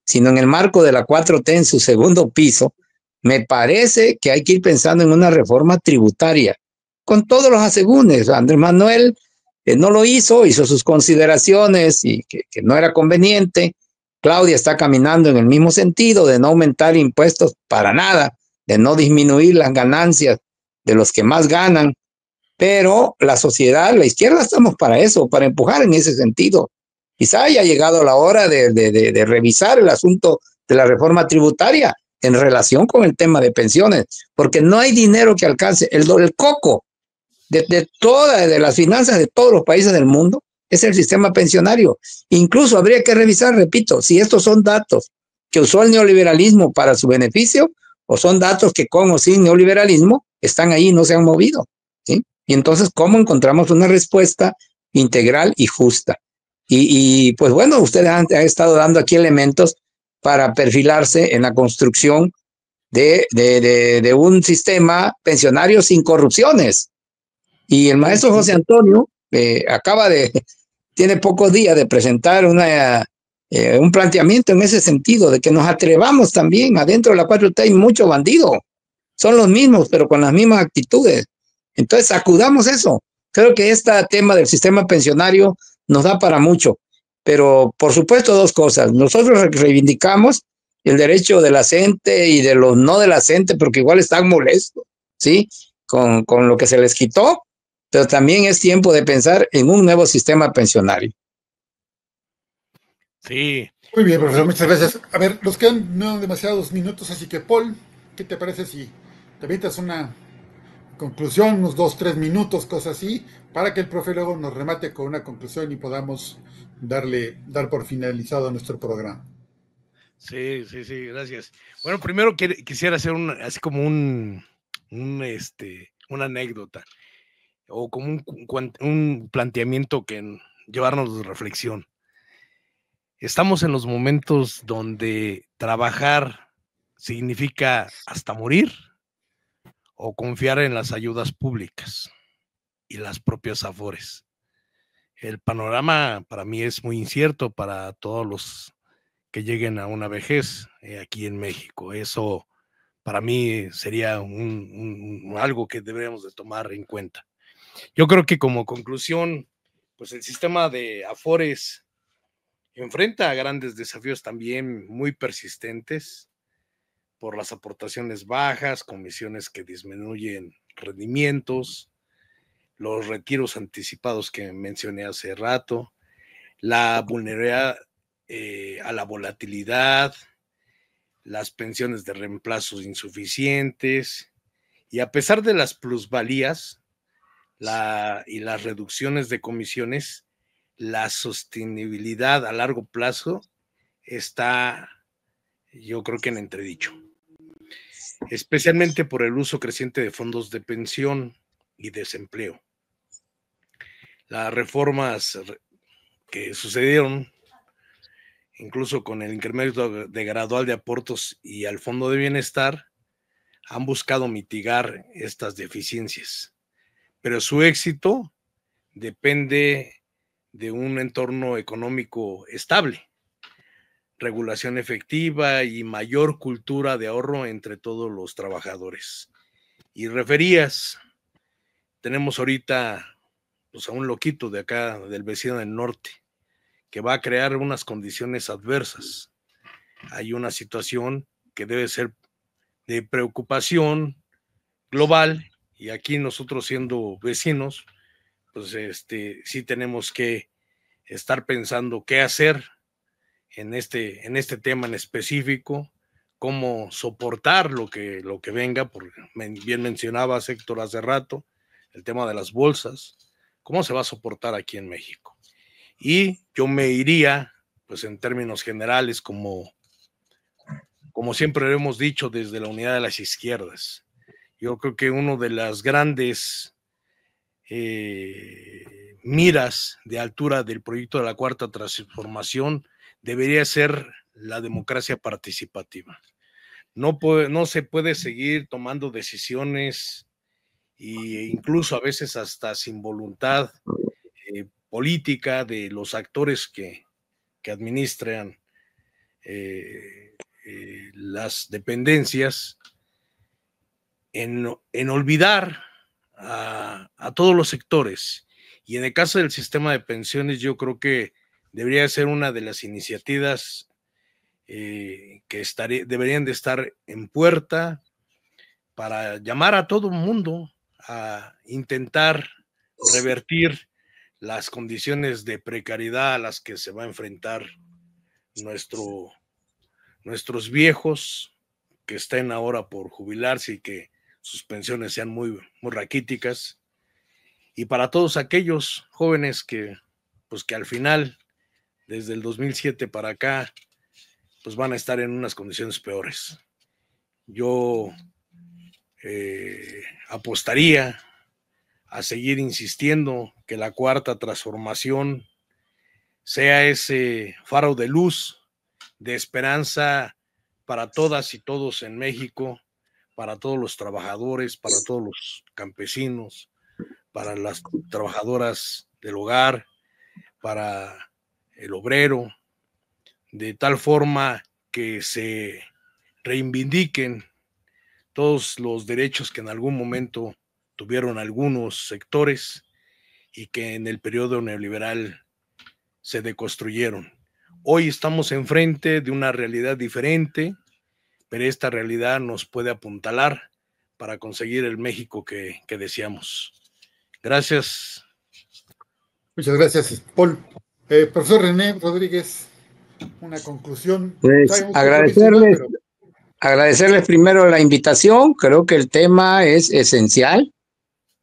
sino en el marco de la 4T en su segundo piso. Me parece que hay que ir pensando en una reforma tributaria, con todos los asegúnes. Andrés Manuel no lo hizo sus consideraciones y que no era conveniente. Claudia está caminando en el mismo sentido de no aumentar impuestos para nada, de no disminuir las ganancias de los que más ganan, pero la sociedad, la izquierda, estamos para eso, para empujar en ese sentido. Quizá haya llegado la hora de revisar el asunto de la reforma tributaria en relación con el tema de pensiones, porque no hay dinero que alcance. El coco de las finanzas de todos los países del mundo es el sistema pensionario. Incluso habría que revisar, repito, si estos son datos que usó el neoliberalismo para su beneficio, o son datos que con o sin neoliberalismo están ahí y no se han movido, ¿sí? Y entonces, ¿cómo encontramos una respuesta integral y justa? Y pues bueno, ustedes han estado dando aquí elementos para perfilarse en la construcción de un sistema pensionario sin corrupciones. Y el maestro José Antonio tiene pocos días de presentar un planteamiento en ese sentido, de que nos atrevamos también. Adentro de la 4T hay mucho bandido, son los mismos, pero con las mismas actitudes. Entonces, sacudamos eso. Creo que este tema del sistema pensionario nos da para mucho, pero por supuesto dos cosas. Nosotros reivindicamos el derecho de la gente y de los no de la gente, porque igual están molestos, ¿sí?, con lo que se les quitó, pero también es tiempo de pensar en un nuevo sistema pensionario. Sí. Muy bien, profesor, muchas gracias. A ver, nos quedan no demasiados minutos, así que, Paul, ¿qué te parece si te avientas una conclusión, unos 2, 3 minutos, cosas así, para que el profe luego nos remate con una conclusión y podamos dar por finalizado nuestro programa? Sí, gracias. Bueno, primero quisiera hacer así como una anécdota, o como un planteamiento que llevarnos de reflexión. Estamos en los momentos donde trabajar significa hasta morir, o confiar en las ayudas públicas y las propias afores. El panorama para mí es muy incierto para todos los que lleguen a una vejez aquí en México. Eso para mí sería algo que deberíamos de tomar en cuenta. Yo creo que como conclusión, pues el sistema de afores enfrenta grandes desafíos también muy persistentes por las aportaciones bajas, comisiones que disminuyen rendimientos, los retiros anticipados que mencioné hace rato, la vulnerabilidad a la volatilidad, las pensiones de reemplazos insuficientes, y a pesar de las plusvalías y las reducciones de comisiones, la sostenibilidad a largo plazo está, yo creo que en entredicho, especialmente por el uso creciente de fondos de pensión y desempleo. Las reformas que sucedieron, incluso con el incremento de gradual de aportes y al Fondo de Bienestar, han buscado mitigar estas deficiencias, pero su éxito depende de un entorno económico estable, regulación efectiva y mayor cultura de ahorro entre todos los trabajadores. Y referías, tenemos ahorita pues, a un loquito de acá, del vecino del norte, que va a crear unas condiciones adversas. Hay una situación que debe ser de preocupación global, y aquí nosotros siendo vecinos, pues sí tenemos que estar pensando qué hacer en este tema en específico, cómo soportar lo que venga, porque bien mencionabas, Héctor, hace rato, el tema de las bolsas, cómo se va a soportar aquí en México. Y yo me iría, pues en términos generales, como siempre hemos dicho desde la unidad de las izquierdas, yo creo que uno de las grandes miras de altura del proyecto de la Cuarta Transformación debería ser la democracia participativa. No se puede seguir tomando decisiones e incluso a veces hasta sin voluntad política de los actores que administran las dependencias en olvidar a todos los sectores. Y en el caso del sistema de pensiones, yo creo que debería ser una de las iniciativas que deberían de estar en puerta para llamar a todo el mundo a intentar revertir las condiciones de precariedad a las que se va a enfrentar nuestros viejos que estén ahora por jubilarse y que sus pensiones sean muy, muy raquíticas, y para todos aquellos jóvenes que al final, desde el 2007 para acá, pues van a estar en unas condiciones peores. Yo apostaría a seguir insistiendo que la Cuarta Transformación sea ese faro de luz, de esperanza para todas y todos en México, para todos los trabajadores, para todos los campesinos, para las trabajadoras del hogar, para el obrero, de tal forma que se reivindiquen todos los derechos que en algún momento tuvieron algunos sectores y que en el periodo neoliberal se deconstruyeron. Hoy estamos enfrente de una realidad diferente, pero esta realidad nos puede apuntalar para conseguir el México que deseamos. Gracias. Muchas gracias, Paul. Profesor René Rodríguez, una conclusión. Pues agradecerles primero la invitación. Creo que el tema es esencial.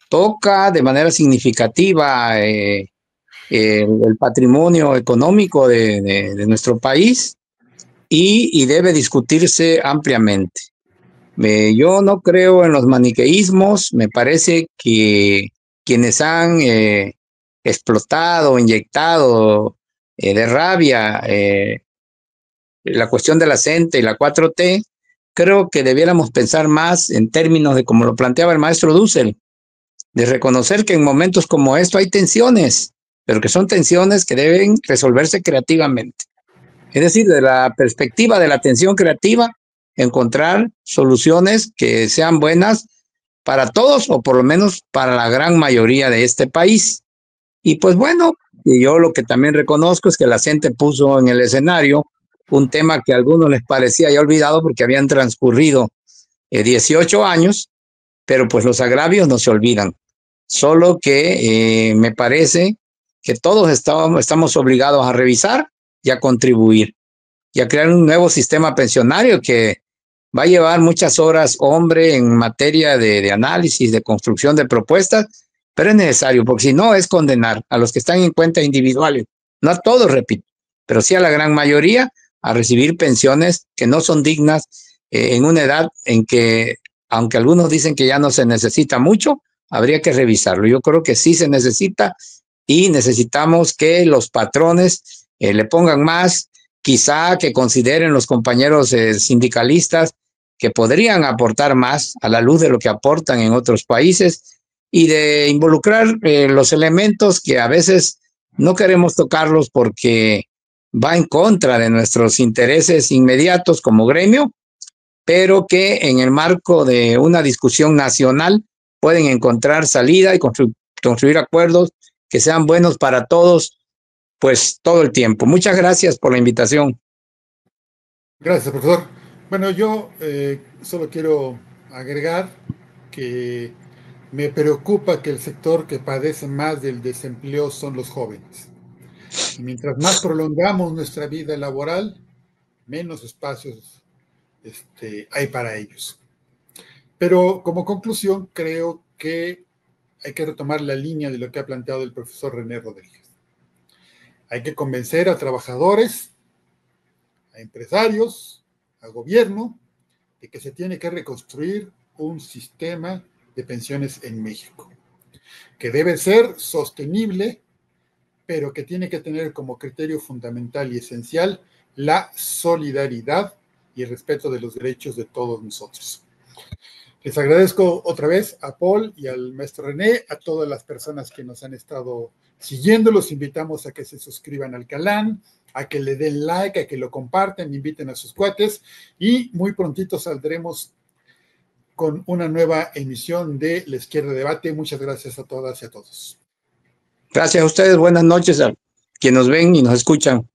Toca de manera significativa el patrimonio económico de nuestro país y debe discutirse ampliamente. Yo no creo en los maniqueísmos. Me parece que quienes han explotado, inyectado de rabia la cuestión de la CENTE y la 4T, creo que debiéramos pensar más en términos de, como lo planteaba el maestro Dussel, de reconocer que en momentos como esto hay tensiones, pero que son tensiones que deben resolverse creativamente. Es decir, de la perspectiva de la tensión creativa, encontrar soluciones que sean buenas para todos o por lo menos para la gran mayoría de este país. Y pues bueno, y yo lo que también reconozco es que la CENTE puso en el escenario un tema que a algunos les parecía ya olvidado porque habían transcurrido 18 años, pero pues los agravios no se olvidan. Solo que me parece que todos estamos obligados a revisar y a contribuir y a crear un nuevo sistema pensionario que va a llevar muchas horas, hombre, en materia de análisis, de construcción de propuestas, pero es necesario, porque si no es condenar a los que están en cuentas individuales, no a todos, repito, pero sí a la gran mayoría, a recibir pensiones que no son dignas en una edad en que, aunque algunos dicen que ya no se necesita mucho, habría que revisarlo. Yo creo que sí se necesita y necesitamos que los patrones le pongan más, quizá que consideren los compañeros sindicalistas que podrían aportar más a la luz de lo que aportan en otros países y de involucrar los elementos que a veces no queremos tocarlos porque va en contra de nuestros intereses inmediatos como gremio, pero que en el marco de una discusión nacional pueden encontrar salida y construir acuerdos que sean buenos para todos, pues todo el tiempo. Muchas gracias por la invitación. Gracias, profesor. Bueno, yo solo quiero agregar que me preocupa que el sector que padece más del desempleo son los jóvenes. Y mientras más prolongamos nuestra vida laboral, menos espacios hay para ellos. Pero como conclusión, creo que hay que retomar la línea de lo que ha planteado el profesor René Rodríguez. Hay que convencer a trabajadores, a empresarios, a gobierno, de que se tiene que reconstruir un sistema de pensiones en México, que debe ser sostenible, pero que tiene que tener como criterio fundamental y esencial la solidaridad y el respeto de los derechos de todos nosotros. Les agradezco otra vez a Paul y al maestro René, a todas las personas que nos han estado siguiendo. Los invitamos a que se suscriban al canal, a que le den like, a que lo compartan, inviten a sus cuates y muy prontito saldremos con una nueva emisión de La Izquierda Debate. Muchas gracias a todas y a todos. Gracias a ustedes, buenas noches a quienes nos ven y nos escuchan.